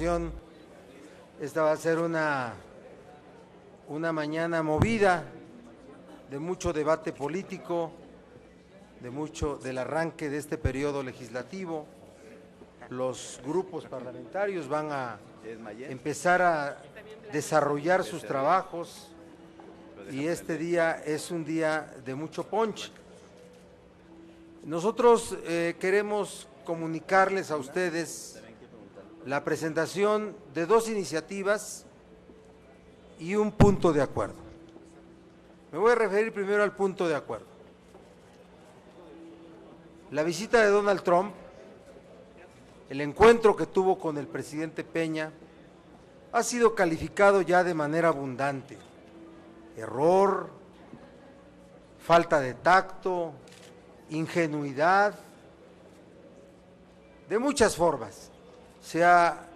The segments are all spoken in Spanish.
ocasión, esta va a ser una mañana movida, de mucho debate político, del arranque de este periodo legislativo. Los grupos parlamentarios van a empezar a desarrollar sus trabajos y este día es un día de mucho punch. Nosotros queremos comunicarles a ustedes la presentación de dos iniciativas y un punto de acuerdo. Me voy a referir primero al punto de acuerdo. La visita de Donald Trump, el encuentro que tuvo con el presidente Peña, ha sido calificado ya de manera abundante. Error, falta de tacto, ingenuidad, de muchas formas se ha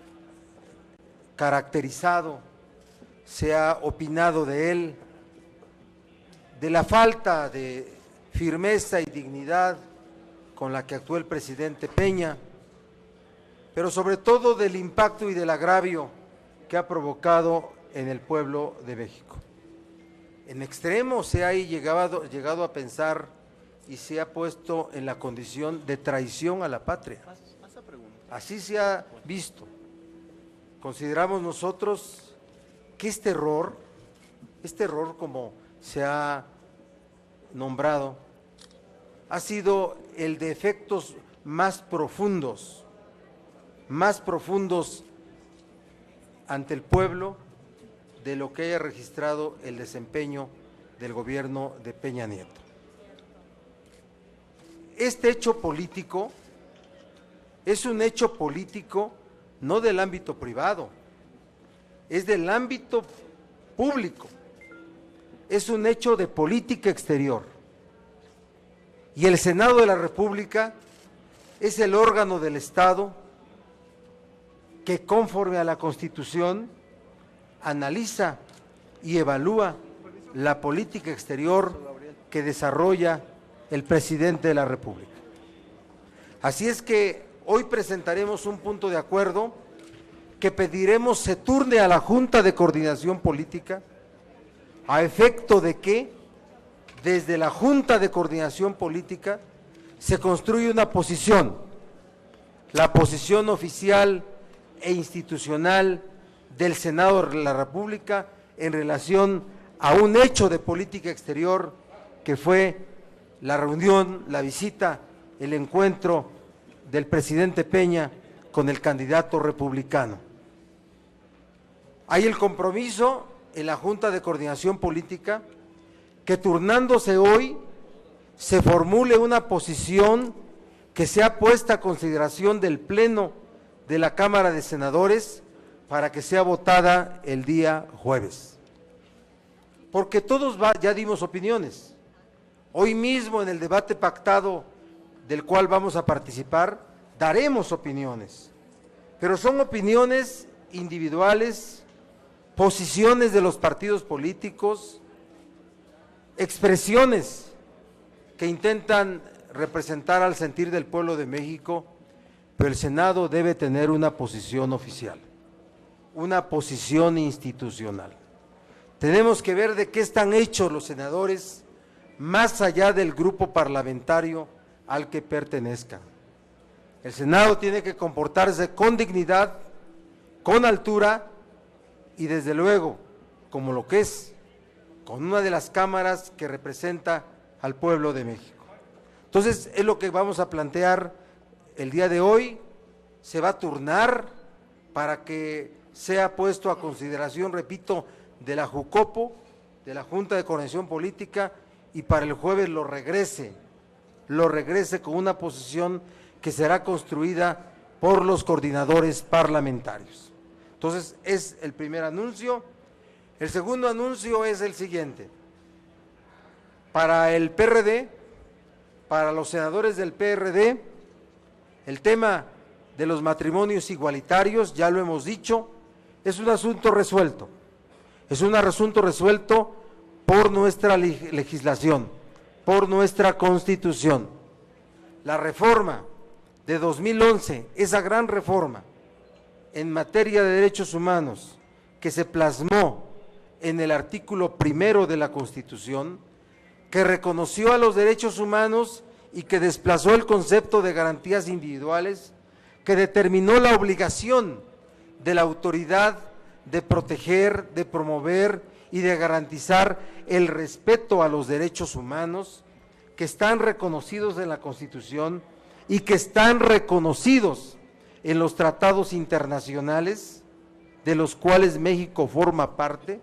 caracterizado, se ha opinado de él, de la falta de firmeza y dignidad con la que actuó el presidente Peña, pero sobre todo del impacto y del agravio que ha provocado en el pueblo de México. En extremo se ha llegado a pensar y se ha puesto en la condición de traición a la patria. Así se ha visto. Consideramos nosotros que este error como se ha nombrado, ha sido el de efectos más profundos ante el pueblo de lo que haya registrado el desempeño del gobierno de Peña Nieto. Este hecho político es un hecho político no del ámbito privado, es del ámbito público, es un hecho de política exterior. Y el Senado de la República es el órgano del Estado que, conforme a la Constitución, analiza y evalúa la política exterior que desarrolla el presidente de la República. Así es que hoy presentaremos un punto de acuerdo que pediremos se turne a la Junta de Coordinación Política a efecto de que desde la Junta de Coordinación Política se construye una posición, la posición oficial e institucional del Senado de la República en relación a un hecho de política exterior que fue la reunión, la visita, el encuentro del presidente Peña con el candidato republicano. Hay el compromiso en la Junta de Coordinación Política que turnándose hoy se formule una posición que sea puesta a consideración del Pleno de la Cámara de Senadores para que sea votada el día jueves. Porque todos ya dimos opiniones. Hoy mismo en el debate pactado del cual vamos a participar, daremos opiniones, pero son opiniones individuales, posiciones de los partidos políticos, expresiones que intentan representar al sentir del pueblo de México, pero el Senado debe tener una posición oficial, una posición institucional. Tenemos que ver de qué están hechos los senadores, más allá del grupo parlamentario al que pertenezcan. El Senado tiene que comportarse con dignidad, con altura y desde luego, como lo que es, con una de las cámaras que representa al pueblo de México. Entonces, es lo que vamos a plantear el día de hoy. Se va a turnar para que sea puesto a consideración, repito, de la JUCOPO, de la Junta de Coordinación Política, y para el jueves lo regrese con una posición que será construida por los coordinadores parlamentarios. Entonces, es el primer anuncio. El segundo anuncio es el siguiente. Para el PRD, para los senadores del PRD, el tema de los matrimonios igualitarios, ya lo hemos dicho, es un asunto resuelto. Es un asunto resuelto por nuestra legislación, por nuestra Constitución. La reforma de 2011, esa gran reforma, en materia de derechos humanos que se plasmó en el artículo 1 de la Constitución, que reconoció a los derechos humanos y que desplazó el concepto de garantías individuales, que determinó la obligación de la autoridad de proteger, de promover y de garantizar el respeto a los derechos humanos que están reconocidos en la Constitución y que están reconocidos en los tratados internacionales de los cuales México forma parte.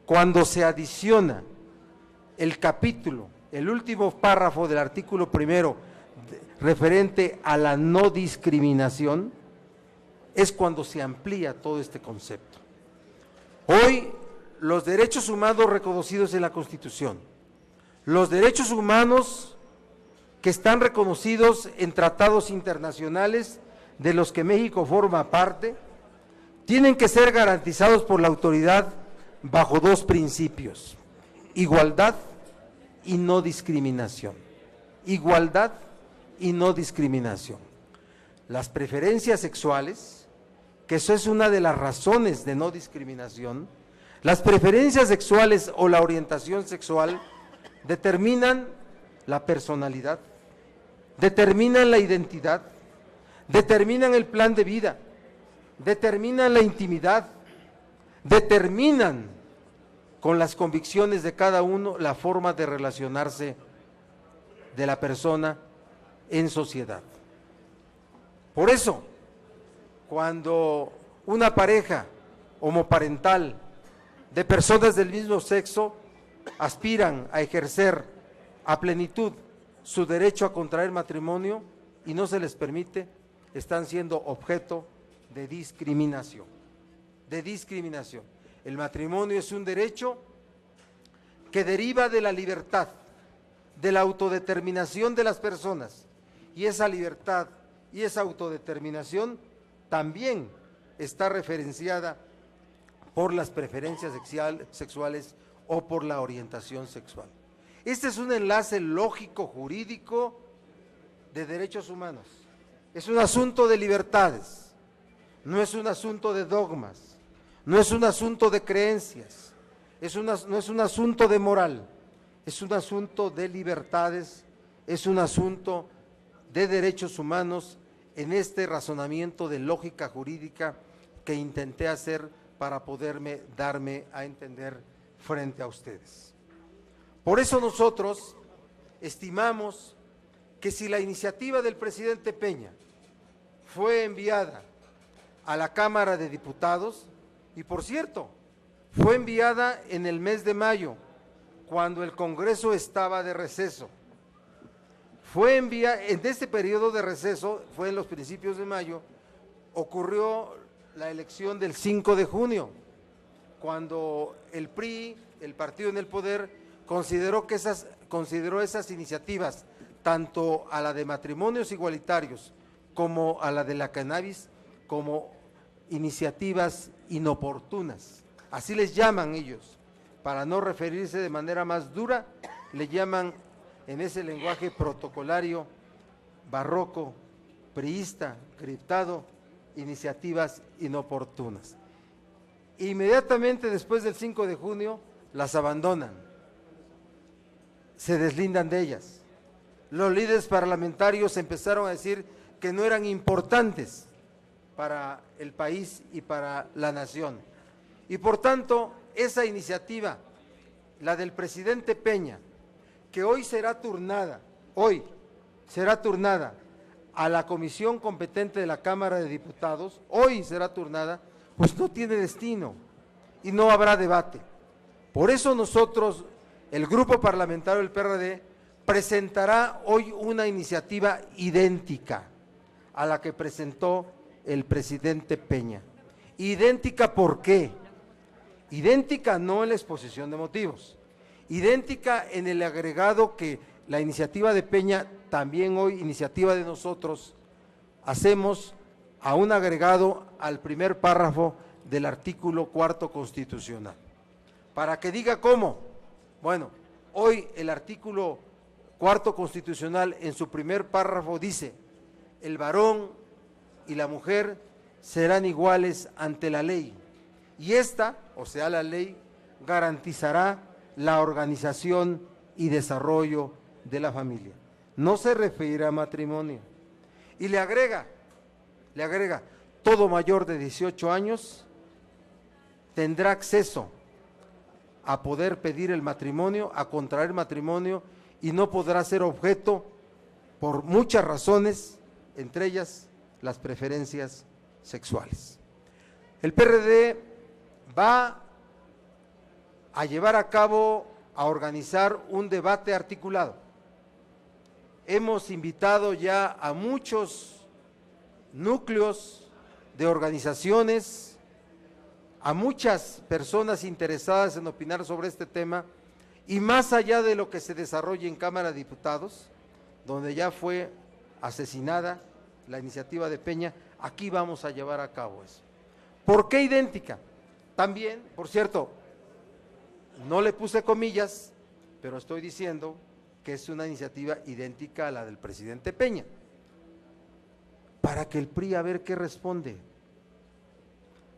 Cuando se adiciona el capítulo, el último párrafo del artículo 1 referente a la no discriminación, es cuando se amplía todo este concepto. Hoy, los derechos humanos reconocidos en la Constitución, los derechos humanos que están reconocidos en tratados internacionales de los que México forma parte, tienen que ser garantizados por la autoridad bajo dos principios: igualdad y no discriminación. Igualdad y no discriminación. Las preferencias sexuales, que eso es una de las razones de no discriminación, las preferencias sexuales o la orientación sexual determinan la personalidad, determinan la identidad, determinan el plan de vida, determinan la intimidad, determinan con las convicciones de cada uno la forma de relacionarse de la persona en sociedad. Por eso, cuando una pareja homoparental de personas del mismo sexo aspiran a ejercer a plenitud su derecho a contraer matrimonio y no se les permite, están siendo objeto de discriminación. El matrimonio es un derecho que deriva de la libertad, de la autodeterminación de las personas, y esa libertad y esa autodeterminación también está referenciada por las preferencias sexuales o por la orientación sexual. Este es un enlace lógico jurídico de derechos humanos. Es un asunto de libertades, no es un asunto de dogmas, no es un asunto de creencias, no es un asunto de moral, es un asunto de libertades, es un asunto de derechos humanos en este razonamiento de lógica jurídica que intenté hacer para poderme darme a entender frente a ustedes. Por eso nosotros estimamos que si la iniciativa del presidente Peña fue enviada a la Cámara de Diputados, y por cierto, fue enviada en el mes de mayo, cuando el Congreso estaba de receso, fue enviada en este periodo de receso, fue en los principios de mayo, ocurrió la elección del 5 de junio, cuando el PRI, el partido en el poder, consideró esas iniciativas, tanto a la de matrimonios igualitarios como a la de la cannabis, como iniciativas inoportunas. Así les llaman ellos, para no referirse de manera más dura, le llaman en ese lenguaje protocolario, barroco, priista, criptado, iniciativas inoportunas. Inmediatamente después del 5 de junio las abandonan, se deslindan de ellas. Los líderes parlamentarios empezaron a decir que no eran importantes para el país y para la nación. Y por tanto, esa iniciativa, la del presidente Peña, que hoy será turnada a la comisión competente de la Cámara de Diputados, pues no tiene destino y no habrá debate. Por eso nosotros, el grupo parlamentario del PRD, presentará hoy una iniciativa idéntica a la que presentó el presidente Peña. ¿Idéntica por qué? Idéntica no en la exposición de motivos, idéntica en el agregado que la iniciativa de Peña, también hoy iniciativa de nosotros, hacemos a un agregado al primer párrafo del artículo 4 constitucional. Para que diga cómo, bueno, hoy el artículo 4 constitucional en su primer párrafo dice: el varón y la mujer serán iguales ante la ley, y esta, o sea, la ley, garantizará la organización y desarrollo de la familia. No se referirá a matrimonio. Y le agrega, todo mayor de 18 años tendrá acceso a poder pedir el matrimonio, a contraer matrimonio, y no podrá ser objeto por muchas razones, entre ellas las preferencias sexuales. El PRD va a llevar a cabo, a organizar un debate articulado. Hemos invitado ya a muchos núcleos de organizaciones, a muchas personas interesadas en opinar sobre este tema, y más allá de lo que se desarrolle en Cámara de Diputados, donde ya fue asesinada la iniciativa de Peña, aquí vamos a llevar a cabo eso. ¿Por qué idéntica? También, por cierto, no le puse comillas, pero estoy diciendo que es una iniciativa idéntica a la del presidente Peña, para que el PRI a ver qué responde,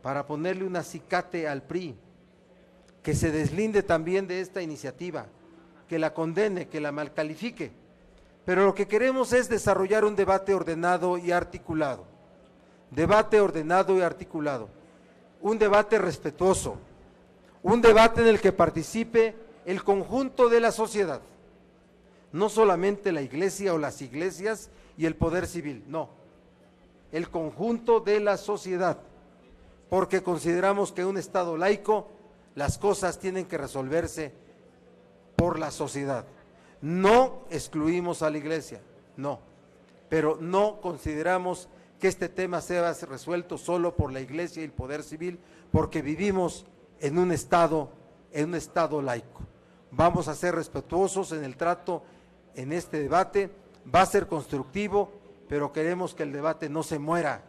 para ponerle un acicate al PRI, que se deslinde también de esta iniciativa, que la condene, que la malcalifique, pero lo que queremos es desarrollar un debate ordenado y articulado, un debate respetuoso, un debate en el que participe el conjunto de la sociedad, no solamente la iglesia o las iglesias y el poder civil, no, el conjunto de la sociedad, porque consideramos que en un Estado laico las cosas tienen que resolverse por la sociedad. No excluimos a la iglesia, no, pero no consideramos que este tema sea resuelto solo por la iglesia y el poder civil, porque vivimos en un estado laico. Vamos a ser respetuosos en el trato en este debate, va a ser constructivo, pero queremos que el debate no se muera,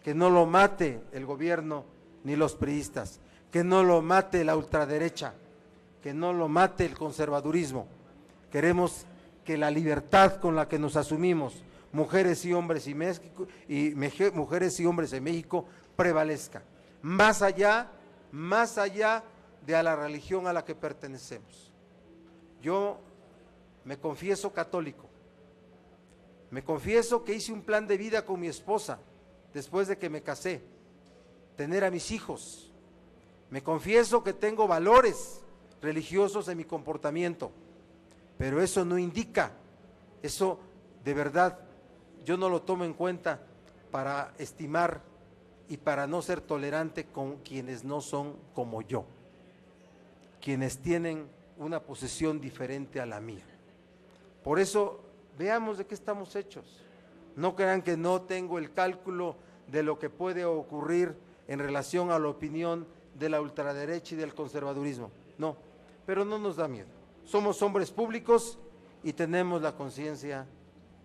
que no lo mate el gobierno ni los priistas, que no lo mate la ultraderecha, que no lo mate el conservadurismo. Queremos que la libertad con la que nos asumimos, mujeres y hombres mujeres y hombres en México, prevalezca, más allá de a la religión a la que pertenecemos. Yo me confieso católico, me confieso que hice un plan de vida con mi esposa después de que me casé, tener a mis hijos, me confieso que tengo valores religiosos en mi comportamiento, pero eso no indica, eso de verdad yo no lo tomo en cuenta para estimar y para no ser tolerante con quienes no son como yo, quienes tienen una posición diferente a la mía. Por eso veamos de qué estamos hechos, no crean que no tengo el cálculo de lo que puede ocurrir en relación a la opinión de la ultraderecha y del conservadurismo, no, pero no nos da miedo, somos hombres públicos y tenemos la conciencia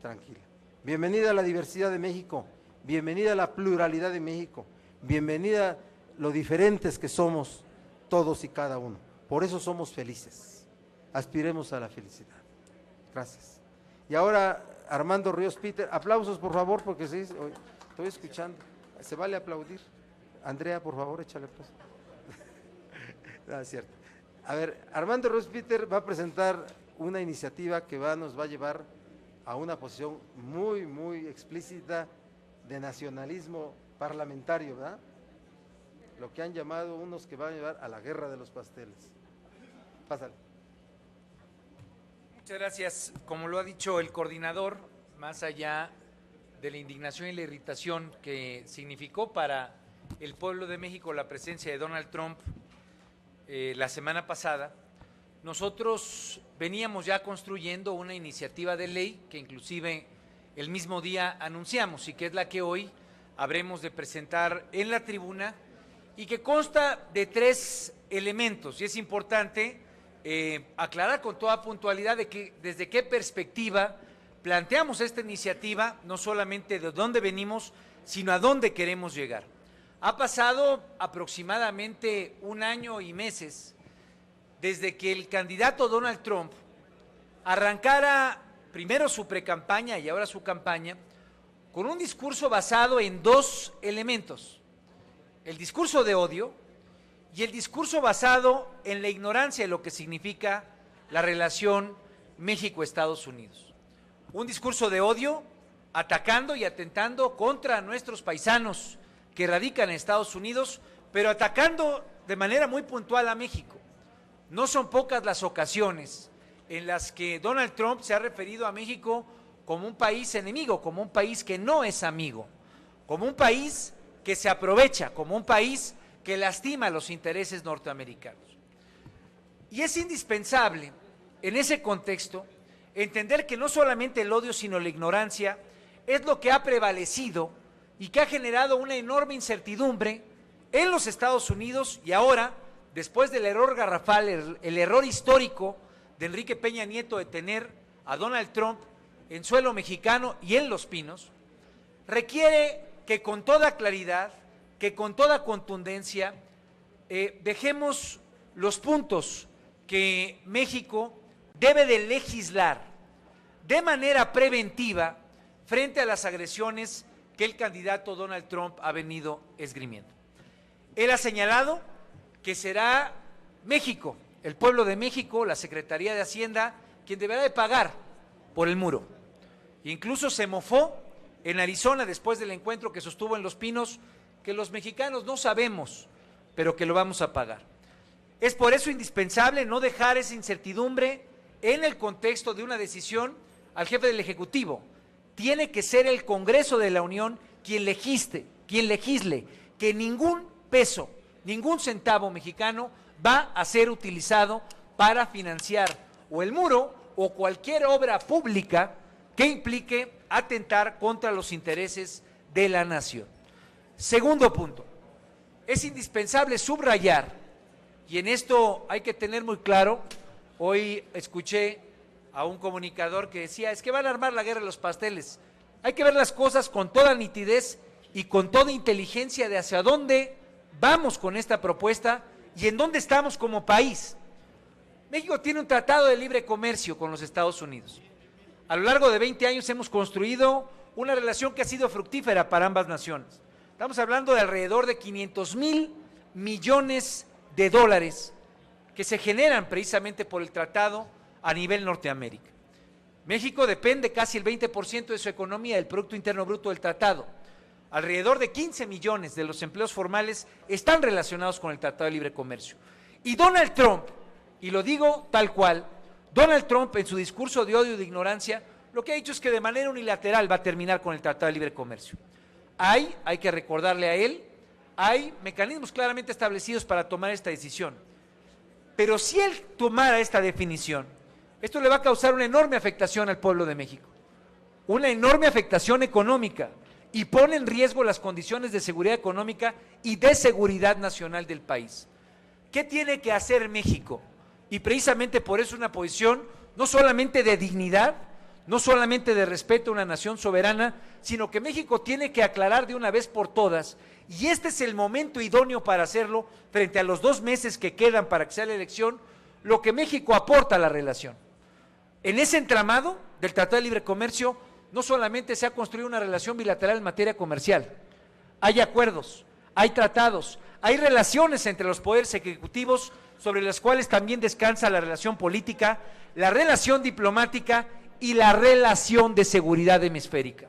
tranquila. Bienvenida a la diversidad de México, bienvenida a la pluralidad de México, bienvenida lo diferentes que somos todos y cada uno, por eso somos felices, aspiremos a la felicidad. Gracias. Y ahora Armando Ríos Peter, aplausos por favor, porque sí, estoy escuchando, se vale aplaudir. Andrea, por favor, échale aplausos. No, es cierto. A ver, Armando Ríos Peter va a presentar una iniciativa que nos va a llevar a una posición muy, muy explícita de nacionalismo parlamentario, ¿verdad? Lo que han llamado unos que van a llevar a la guerra de los pasteles. Pásale. Muchas gracias. Como lo ha dicho el coordinador, más allá de la indignación y la irritación que significó para el pueblo de México la presencia de Donald Trump la semana pasada, nosotros veníamos ya construyendo una iniciativa de ley que inclusive el mismo día anunciamos y que es la que hoy habremos de presentar en la tribuna y que consta de 3 elementos, y es importante aclarar con toda puntualidad de que desde qué perspectiva planteamos esta iniciativa, no solamente de dónde venimos, sino a dónde queremos llegar. Ha pasado aproximadamente 1 año y meses desde que el candidato Donald Trump arrancara primero su precampaña y ahora su campaña con un discurso basado en dos elementos: el discurso de odio y el discurso basado en la ignorancia de lo que significa la relación México-Estados Unidos. Un discurso de odio atacando y atentando contra nuestros paisanos que radican en Estados Unidos, pero atacando de manera muy puntual a México. No son pocas las ocasiones en las que Donald Trump se ha referido a México como un país enemigo, como un país que no es amigo, como un país que se aprovecha, como un país que lastima los intereses norteamericanos. Y es indispensable, en ese contexto, entender que no solamente el odio, sino la ignorancia es lo que ha prevalecido y que ha generado una enorme incertidumbre en los Estados Unidos, y ahora, después del error garrafal, el error histórico de Enrique Peña Nieto de tener a Donald Trump en suelo mexicano y en Los Pinos, requiere que con toda claridad, que con toda contundencia, dejemos los puntos que México debe de legislar de manera preventiva frente a las agresiones que el candidato Donald Trump ha venido esgrimiendo. Él ha señalado que será México, el pueblo de México, la Secretaría de Hacienda, quien deberá de pagar por el muro. Incluso se mofó en Arizona, después del encuentro que sostuvo en Los Pinos, que los mexicanos no sabemos, pero que lo vamos a pagar. Es por eso indispensable no dejar esa incertidumbre en el contexto de una decisión al jefe del Ejecutivo. Tiene que ser el Congreso de la Unión quien legisle que ningún peso, ningún centavo mexicano va a ser utilizado para financiar o el muro o cualquier obra pública que implique atentar contra los intereses de la nación. Segundo punto, es indispensable subrayar, y en esto hay que tener muy claro, hoy escuché a un comunicador que decía, es que van a armar la guerra de los pasteles. Hay que ver las cosas con toda nitidez y con toda inteligencia de hacia dónde vamos con esta propuesta y en dónde estamos como país. México tiene un tratado de libre comercio con los Estados Unidos. A lo largo de 20 años hemos construido una relación que ha sido fructífera para ambas naciones. Estamos hablando de alrededor de 500,000 millones de dólares que se generan precisamente por el tratado a nivel Norteamérica. México depende casi el 20% de su economía del Producto Interno Bruto del tratado. Alrededor de 15 millones de los empleos formales están relacionados con el Tratado de Libre Comercio. Y Donald Trump, y lo digo tal cual, Donald Trump en su discurso de odio y de ignorancia, lo que ha dicho es que de manera unilateral va a terminar con el Tratado de Libre Comercio. Hay que recordarle a él, hay mecanismos claramente establecidos para tomar esta decisión. Pero si él tomara esta definición, esto le va a causar una enorme afectación al pueblo de México, una enorme afectación económica, y pone en riesgo las condiciones de seguridad económica y de seguridad nacional del país. ¿Qué tiene que hacer México? Y precisamente por eso una posición no solamente de dignidad, no solamente de respeto a una nación soberana, sino que México tiene que aclarar de una vez por todas, y este es el momento idóneo para hacerlo, frente a los 2 meses que quedan para que sea la elección, lo que México aporta a la relación. En ese entramado del Tratado de Libre Comercio, no solamente se ha construido una relación bilateral en materia comercial, hay acuerdos, hay tratados, hay relaciones entre los poderes ejecutivos sobre las cuales también descansa la relación política, la relación diplomática y la relación de seguridad hemisférica.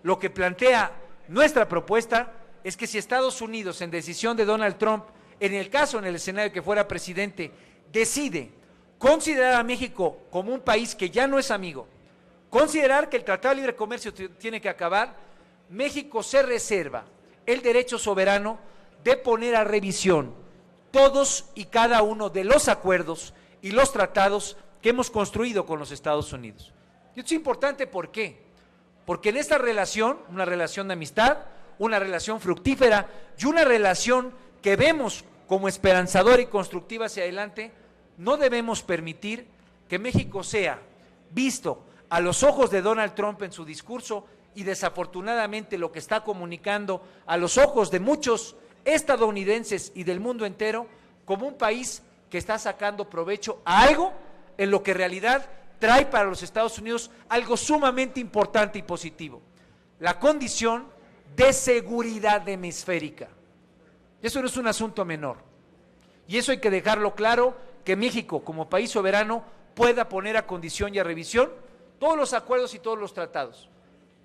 Lo que plantea nuestra propuesta es que si Estados Unidos, en decisión de Donald Trump, en el escenario que fuera presidente, decide considerar a México como un país que ya no es amigo, considerar que el Tratado de Libre Comercio tiene que acabar, México se reserva el derecho soberano de poner a revisión todos y cada uno de los acuerdos y los tratados que hemos construido con los Estados Unidos. Y esto es importante, ¿por qué? Porque en esta relación, una relación de amistad, una relación fructífera y una relación que vemos como esperanzadora y constructiva hacia adelante, no debemos permitir que México sea visto a los ojos de Donald Trump en su discurso y desafortunadamente lo que está comunicando a los ojos de muchos estadounidenses y del mundo entero como un país que está sacando provecho a algo en lo que en realidad trae para los Estados Unidos algo sumamente importante y positivo. la condición de seguridad hemisférica. Eso no es un asunto menor. Y eso hay que dejarlo claro, que México, como país soberano, pueda poner a condición y a revisión todos los acuerdos y todos los tratados.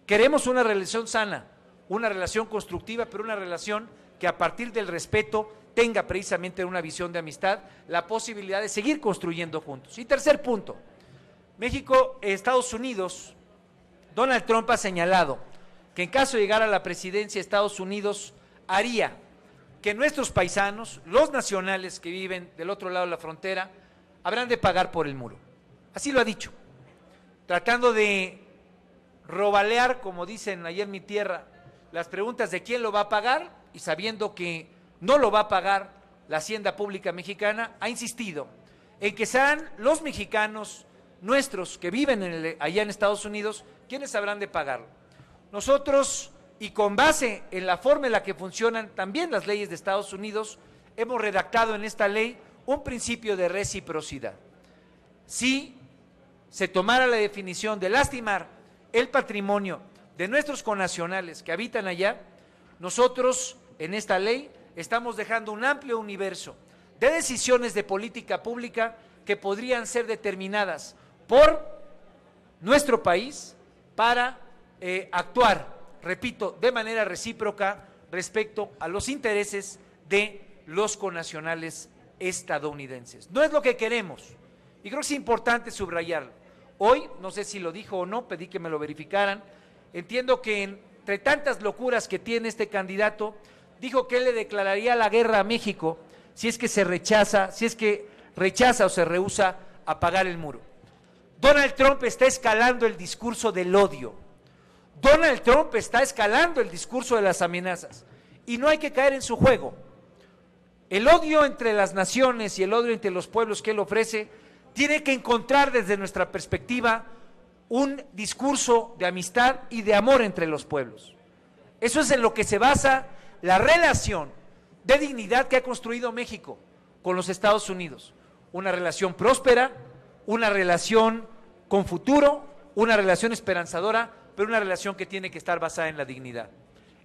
Queremos una relación sana, una relación constructiva, pero una relación que a partir del respeto tenga precisamente una visión de amistad, la posibilidad de seguir construyendo juntos. Y tercer punto, México, Estados Unidos, Donald Trump ha señalado que en caso de llegar a la presidencia, Estados Unidos haría que nuestros paisanos, los nacionales que viven del otro lado de la frontera, habrán de pagar por el muro. Así lo ha dicho, tratando de robalear, como dicen allá en mi tierra, las preguntas de quién lo va a pagar, y sabiendo que no lo va a pagar la hacienda pública mexicana, ha insistido en que sean los mexicanos nuestros que viven allá en Estados Unidos quienes habrán de pagarlo. Nosotros, y con base en la forma en la que funcionan también las leyes de Estados Unidos, hemos redactado en esta ley un principio de reciprocidad. Si se tomara la definición de lastimar el patrimonio de nuestros connacionales que habitan allá, nosotros en esta ley estamos dejando un amplio universo de decisiones de política pública que podrían ser determinadas por nuestro país para actuar, repito, de manera recíproca respecto a los intereses de los connacionales estadounidenses. No es lo que queremos, y creo que es importante subrayarlo. Hoy, no sé si lo dijo o no, pedí que me lo verificaran, entiendo que entre tantas locuras que tiene este candidato, dijo que él le declararía la guerra a México si es que rechaza o se rehúsa a pagar el muro. Donald Trump está escalando el discurso del odio. Donald Trump está escalando el discurso de las amenazas y no hay que caer en su juego. El odio entre las naciones y el odio entre los pueblos que él ofrece tiene que encontrar desde nuestra perspectiva un discurso de amistad y de amor entre los pueblos. Eso es en lo que se basa la relación de dignidad que ha construido México con los Estados Unidos. Una relación próspera, una relación con futuro, una relación esperanzadora, pero una relación que tiene que estar basada en la dignidad.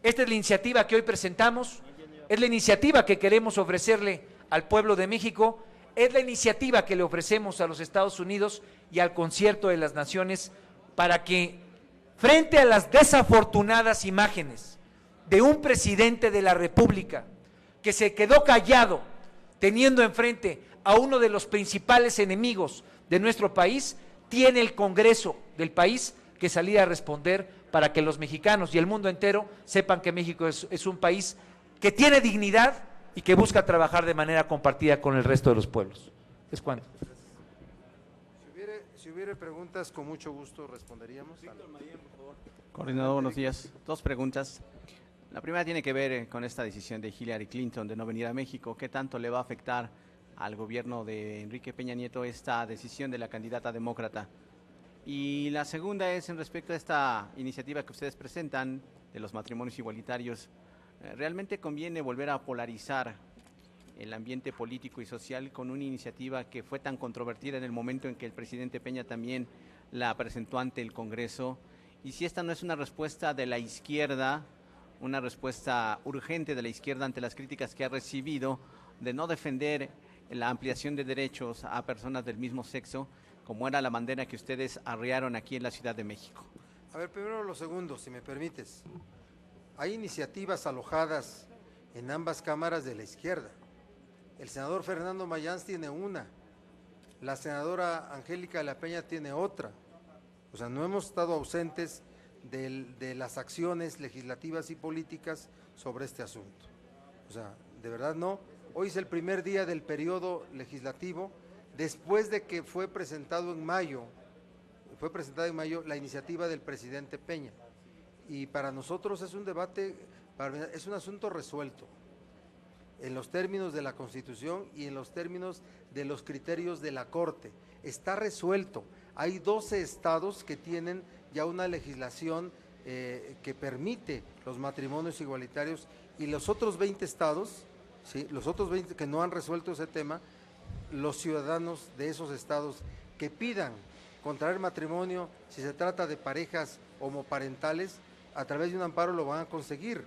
Esta es la iniciativa que hoy presentamos, es la iniciativa que queremos ofrecerle al pueblo de México, es la iniciativa que le ofrecemos a los Estados Unidos y al concierto de las naciones para que, frente a las desafortunadas imágenes de un presidente de la República que se quedó callado teniendo enfrente a uno de los principales enemigos de nuestro país, tiene el Congreso del país que salir a responder para que los mexicanos y el mundo entero sepan que México es un país que tiene dignidad y que busca trabajar de manera compartida con el resto de los pueblos. ¿Es cuánto? Si hubiera preguntas, con mucho gusto responderíamos. Coordinador, buenos días. Dos preguntas. La primera tiene que ver con esta decisión de Hillary Clinton de no venir a México. ¿Qué tanto le va a afectar al gobierno de Enrique Peña Nieto esta decisión de la candidata demócrata? Y la segunda es en respecto a esta iniciativa que ustedes presentan de los matrimonios igualitarios. ¿Realmente conviene volver a polarizar el ambiente político y social con una iniciativa que fue tan controvertida en el momento en que el presidente Peña también la presentó ante el Congreso? Y si esta no es una respuesta de la izquierda, una respuesta urgente de la izquierda ante las críticas que ha recibido de no defender la ampliación de derechos a personas del mismo sexo, como era la bandera que ustedes arriaron aquí en la Ciudad de México. A ver, primero lo segundo, si me permites. Hay iniciativas alojadas en ambas cámaras de la izquierda. El senador Fernando Mayans tiene una, la senadora Angélica de la Peña tiene otra. O sea, no hemos estado ausentes de las acciones legislativas y políticas sobre este asunto. O sea, de verdad no. Hoy es el primer día del periodo legislativo, después de que fue presentada en mayo la iniciativa del presidente Peña. Y para nosotros es un debate, es un asunto resuelto en los términos de la Constitución y en los términos de los criterios de la Corte. Está resuelto. Hay 12 estados que tienen ya una legislación que permite los matrimonios igualitarios, y los otros 20 estados, ¿sí?, los otros 20 que no han resuelto ese tema, los ciudadanos de esos estados que pidan contraer matrimonio si se trata de parejas homoparentales, a través de un amparo lo van a conseguir,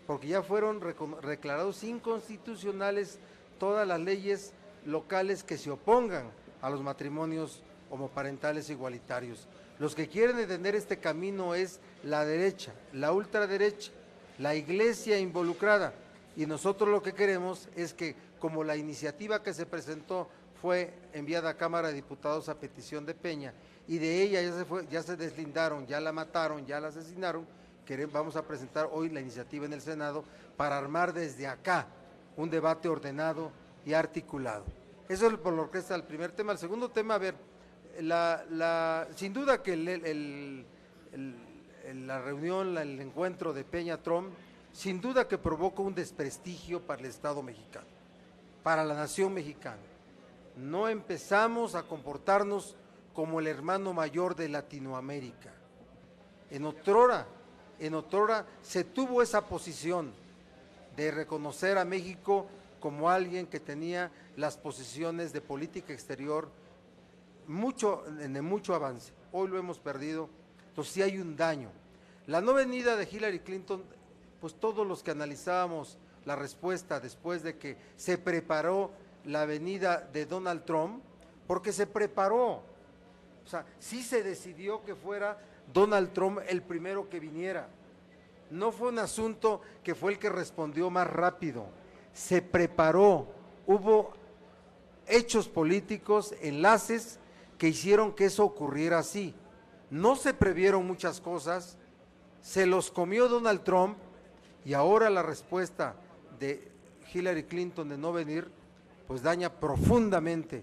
porque ya fueron declarados inconstitucionales todas las leyes locales que se opongan a los matrimonios homoparentales igualitarios. Los que quieren entender este camino es la derecha, la ultraderecha, la iglesia involucrada, y nosotros lo que queremos es que, como la iniciativa que se presentó fue enviada a Cámara de Diputados a petición de Peña, y de ella ya se deslindaron, ya la mataron, ya la asesinaron, vamos a presentar hoy la iniciativa en el Senado para armar desde acá un debate ordenado y articulado. Eso es por lo que está el primer tema. El segundo tema, a ver, sin duda que la reunión, el encuentro de Peña-Trump, sin duda que provocó un desprestigio para el Estado mexicano, para la nación mexicana. No empezamos a comportarnos como el hermano mayor de Latinoamérica. En otrora se tuvo esa posición de reconocer a México como alguien que tenía las posiciones de política exterior de mucho avance. Hoy lo hemos perdido, entonces sí hay un daño. La no venida de Hillary Clinton, pues todos los que analizábamos la respuesta después de que se preparó la venida de Donald Trump, porque se preparó, o sea, sí se decidió que fuera Donald Trump el primero que viniera. No fue un asunto que fue el que respondió más rápido, se preparó, hubo hechos políticos, enlaces que hicieron que eso ocurriera así. No se previeron muchas cosas, se los comió Donald Trump, y ahora la respuesta de Hillary Clinton de no venir, pues daña profundamente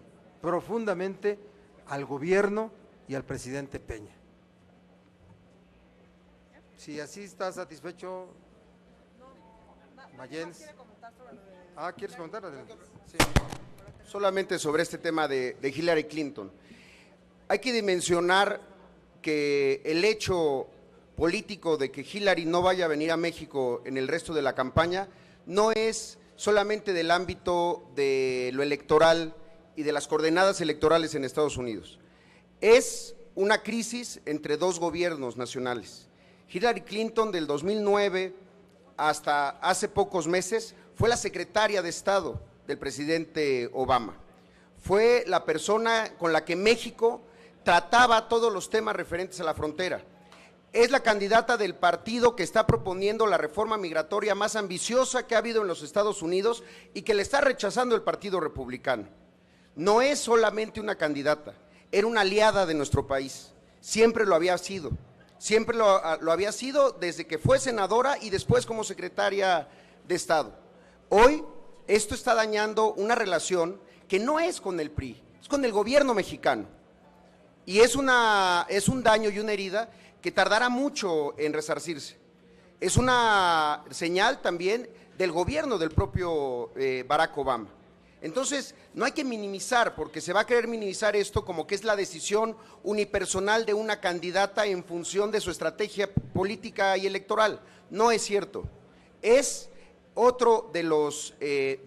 al gobierno y al presidente Peña. Si así está satisfecho, Mayens. ¿Quieres comentar? Sí. Solamente sobre este tema de Hillary Clinton. Hay que dimensionar que el hecho político de que Hillary no vaya a venir a México en el resto de la campaña no es solamente del ámbito de lo electoral y de las coordenadas electorales en Estados Unidos. Es una crisis entre dos gobiernos nacionales. Hillary Clinton del 2009 hasta hace pocos meses fue la secretaria de Estado del presidente Obama. Fue la persona con la que México trataba todos los temas referentes a la frontera. Es la candidata del partido que está proponiendo la reforma migratoria más ambiciosa que ha habido en los Estados Unidos y que le está rechazando el Partido Republicano. No es solamente una candidata, era una aliada de nuestro país, siempre lo había sido. Siempre lo había sido desde que fue senadora y después como secretaria de Estado. Hoy esto está dañando una relación que no es con el PRI, es con el gobierno mexicano. Y es un daño y una herida que tardará mucho en resarcirse. Es una señal también del gobierno del propio Barack Obama. Entonces, no hay que minimizar, porque se va a querer minimizar esto como que es la decisión unipersonal de una candidata en función de su estrategia política y electoral. No es cierto. Es otro de los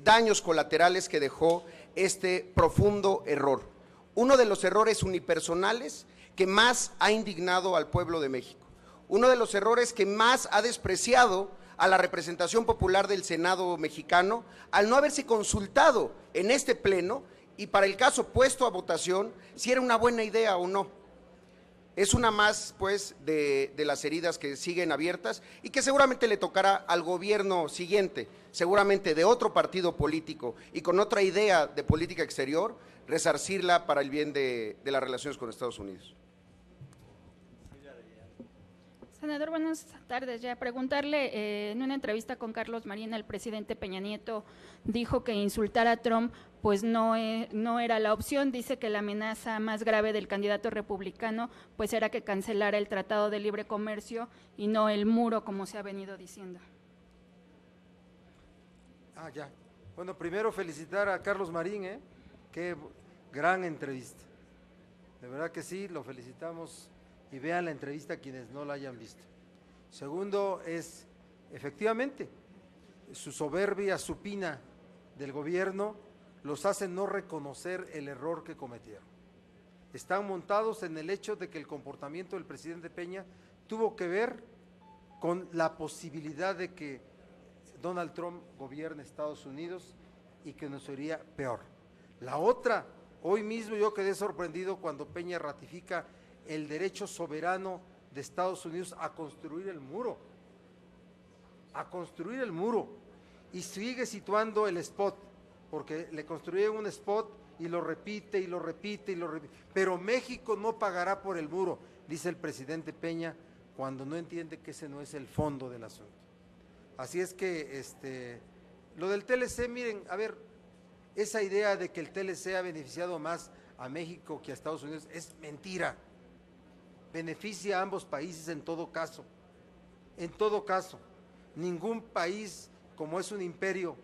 daños colaterales que dejó este profundo error. Uno de los errores unipersonales que más ha indignado al pueblo de México. Uno de los errores que más ha despreciado a la representación popular del Senado mexicano al no haberse consultado en este pleno y para el caso puesto a votación si era una buena idea o no. Es una más, pues, de las heridas que siguen abiertas y que seguramente le tocará al gobierno siguiente, seguramente de otro partido político y con otra idea de política exterior, resarcirla para el bien de las relaciones con Estados Unidos. Senador, buenas tardes. Ya preguntarle, en una entrevista con Carlos Marín, el presidente Peña Nieto dijo que insultar a Trump pues no era la opción. Dice que la amenaza más grave del candidato republicano pues era que cancelara el Tratado de Libre Comercio y no el muro, como se ha venido diciendo. Ya. Bueno, primero felicitar a Carlos Marín, qué gran entrevista. De verdad que sí, lo felicitamos. Y vean la entrevista quienes no la hayan visto. Segundo es, efectivamente, su soberbia supina del gobierno los hace no reconocer el error que cometieron. Están montados en el hecho de que el comportamiento del presidente Peña tuvo que ver con la posibilidad de que Donald Trump gobierne Estados Unidos y que nos iría peor. La otra, hoy mismo yo quedé sorprendido cuando Peña ratifica el derecho soberano de Estados Unidos a construir el muro, y sigue situando el spot, porque le construyeron un spot y lo repite y lo repite y lo repite, pero México no pagará por el muro, dice el presidente Peña, cuando no entiende que ese no es el fondo del asunto. Así es que lo del TLC, miren, a ver, esa idea de que el TLC ha beneficiado más a México que a Estados Unidos es mentira. Beneficia a ambos países en todo caso. En todo caso, ningún país, como es un imperio,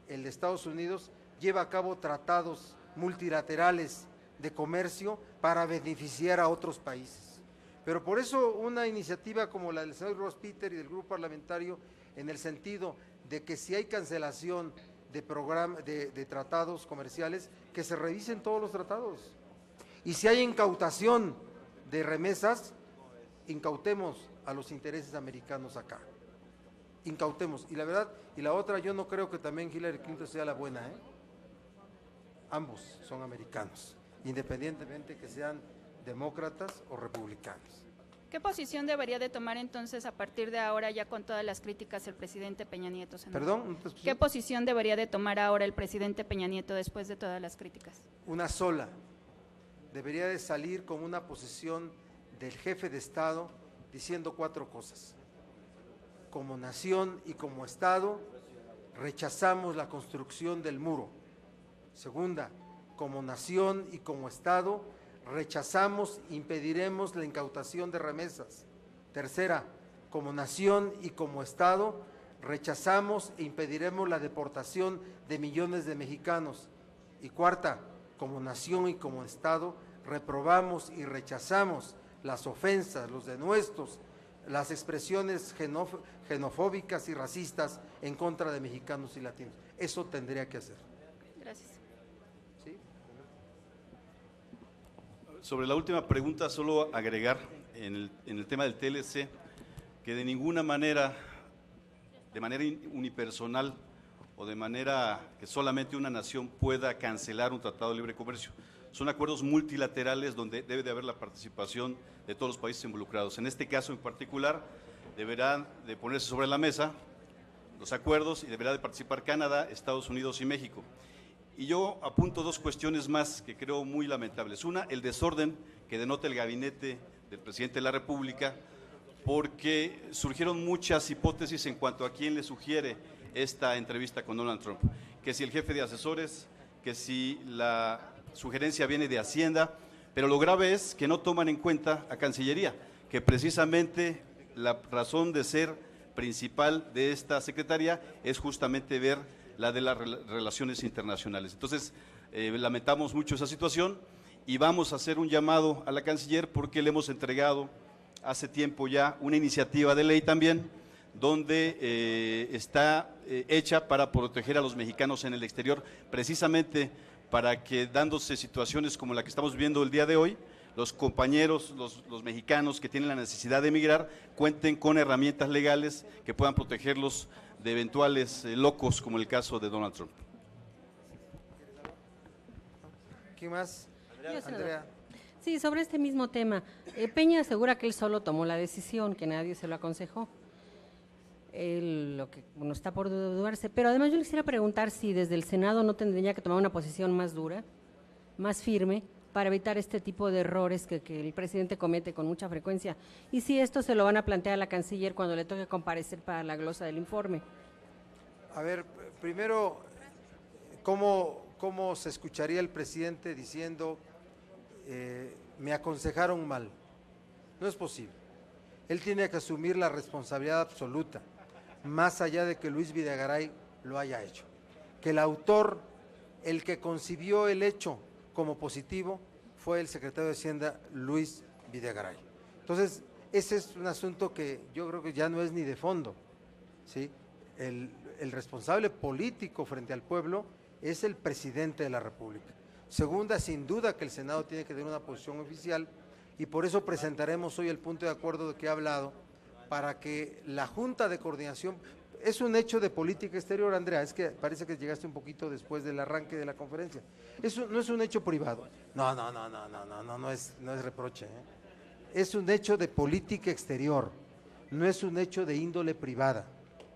el de Estados Unidos, lleva a cabo tratados multilaterales de comercio para beneficiar a otros países. Pero por eso una iniciativa como la del senador Ross Peter y del grupo parlamentario, en el sentido de que si hay cancelación de tratados comerciales, que se revisen todos los tratados. Y si hay incautación de remesas, incautemos a los intereses americanos acá. Incautemos. Y la verdad, y la otra, yo no creo que también Hillary Clinton sea la buena, ¿eh? Ambos son americanos, independientemente que sean demócratas o republicanos. ¿Qué posición debería de tomar entonces a partir de ahora, ya con todas las críticas, el presidente Peña Nieto, senador? ¿Perdón? ¿Qué posición debería de tomar ahora el presidente Peña Nieto después de todas las críticas? Una sola. Debería de salir con una posición del jefe de Estado diciendo 4 cosas. Como nación y como Estado, rechazamos la construcción del muro. Segunda, como nación y como Estado, rechazamos, impediremos la incautación de remesas. Tercera, como nación y como Estado, rechazamos e impediremos la deportación de millones de mexicanos. Y cuarta, como nación y como Estado, reprobamos y rechazamos las ofensas, los denuestos, las expresiones xenofóbicas y racistas en contra de mexicanos y latinos. Eso tendría que hacer. Gracias. ¿Sí? Sobre la última pregunta, solo agregar en el tema del TLC que de ninguna manera, de manera unipersonal o de manera que solamente una nación pueda cancelar un tratado de libre comercio. Son acuerdos multilaterales donde debe de haber la participación de todos los países involucrados. En este caso en particular, deberán de ponerse sobre la mesa los acuerdos y deberá de participar Canadá, Estados Unidos y México. Y yo apunto 2 cuestiones más que creo muy lamentables. Una, el desorden que denota el gabinete del presidente de la República, porque surgieron muchas hipótesis en cuanto a quién le sugiere esta entrevista con Donald Trump. Que si el jefe de asesores, que si la sugerencia viene de Hacienda, pero lo grave es que no toman en cuenta a Cancillería, que precisamente la razón de ser principal de esta secretaría es justamente ver la de las relaciones internacionales. Entonces, lamentamos mucho esa situación y vamos a hacer un llamado a la canciller porque le hemos entregado hace tiempo ya una iniciativa de ley también, donde está hecha para proteger a los mexicanos en el exterior, precisamente para que, dándose situaciones como la que estamos viendo el día de hoy, los compañeros, los mexicanos que tienen la necesidad de emigrar, cuenten con herramientas legales que puedan protegerlos de eventuales locos como el caso de Donald Trump. ¿Quién más? Andrea. Sí, sobre este mismo tema. Peña asegura que él solo tomó la decisión, que nadie se lo aconsejó. Lo que bueno, está por dudarse. Pero además yo le quisiera preguntar si desde el Senado no tendría que tomar una posición más dura, más firme, para evitar este tipo de errores que el presidente comete con mucha frecuencia. Y si esto se lo van a plantear a la canciller cuando le toque comparecer para la glosa del informe. A ver, primero, ¿cómo se escucharía el presidente diciendo me aconsejaron mal? No es posible. Él tiene que asumir la responsabilidad absoluta, más allá de que Luis Videgaray lo haya hecho. Que el autor, el que concibió el hecho como positivo, fue el secretario de Hacienda, Luis Videgaray. Entonces, ese es un asunto que yo creo que ya no es ni de fondo, ¿sí? El responsable político frente al pueblo es el presidente de la República. Segunda, sin duda que el Senado tiene que tener una posición oficial y por eso presentaremos hoy el punto de acuerdo de que he hablado para que la Junta de Coordinación, es un hecho de política exterior, Andrea, es que parece que llegaste un poquito después del arranque de la conferencia. Eso no es un hecho privado. No es reproche. Es un hecho de política exterior, no es un hecho de índole privada,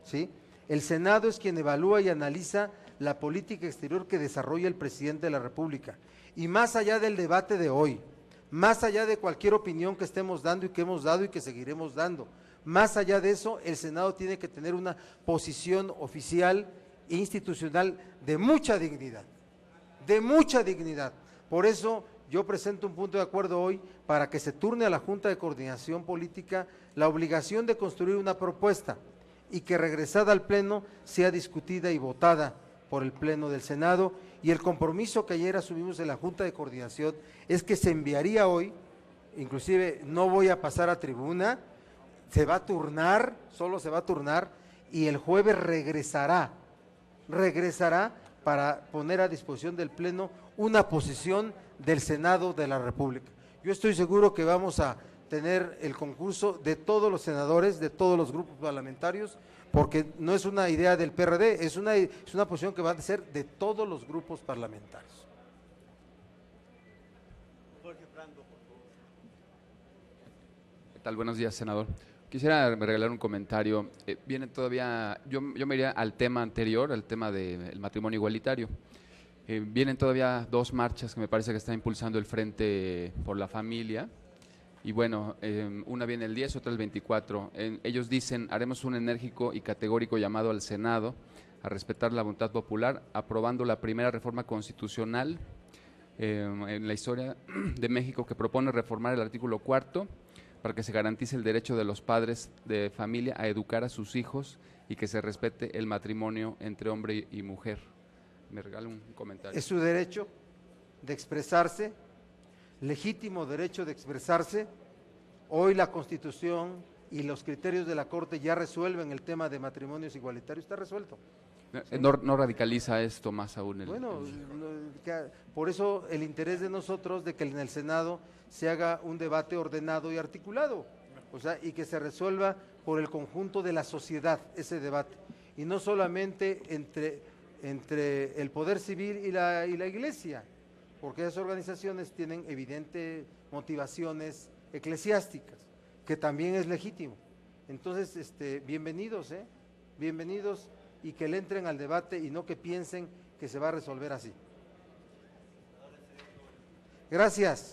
¿sí? El Senado es quien evalúa y analiza la política exterior que desarrolla el presidente de la República. Y más allá del debate de hoy, más allá de cualquier opinión que estemos dando y que hemos dado y que seguiremos dando, más allá de eso, el Senado tiene que tener una posición oficial e institucional de mucha dignidad, de mucha dignidad. Por eso yo presento un punto de acuerdo hoy para que se turne a la Junta de Coordinación Política la obligación de construir una propuesta y que regresada al Pleno sea discutida y votada por el Pleno del Senado, y el compromiso que ayer asumimos en la Junta de Coordinación es que se enviaría hoy, inclusive no voy a pasar a tribuna, se va a turnar, solo se va a turnar, y el jueves regresará para poner a disposición del Pleno una posición del Senado de la República. Yo estoy seguro que vamos a tener el concurso de todos los senadores, de todos los grupos parlamentarios, porque no es una idea del PRD, es una posición que va a ser de todos los grupos parlamentarios. ¿Qué tal? Buenos días, senador. Quisiera regalar un comentario. Viene todavía, yo me iría al tema anterior, al tema del matrimonio igualitario. Vienen todavía 2 marchas que me parece que está impulsando el Frente por la Familia. Y bueno, una viene el 10, otra el 24. Ellos dicen, haremos un enérgico y categórico llamado al Senado a respetar la voluntad popular, aprobando la primera reforma constitucional en la historia de México que propone reformar el artículo 4 para que se garantice el derecho de los padres de familia a educar a sus hijos y que se respete el matrimonio entre hombre y mujer. Me regala un comentario. Es su derecho de expresarse, legítimo derecho de expresarse. Hoy la Constitución y los criterios de la Corte ya resuelven el tema de matrimonios igualitarios, está resuelto. ¿Sí? No radicaliza esto más aún. Por eso el interés de nosotros de que en el Senado se haga un debate ordenado y articulado, o sea, y que se resuelva por el conjunto de la sociedad ese debate, y no solamente entre el poder civil y la Iglesia, porque esas organizaciones tienen evidentes motivaciones eclesiásticas, que también es legítimo. Entonces, bienvenidos, bienvenidos, y que le entren al debate y no que piensen que se va a resolver así. Gracias.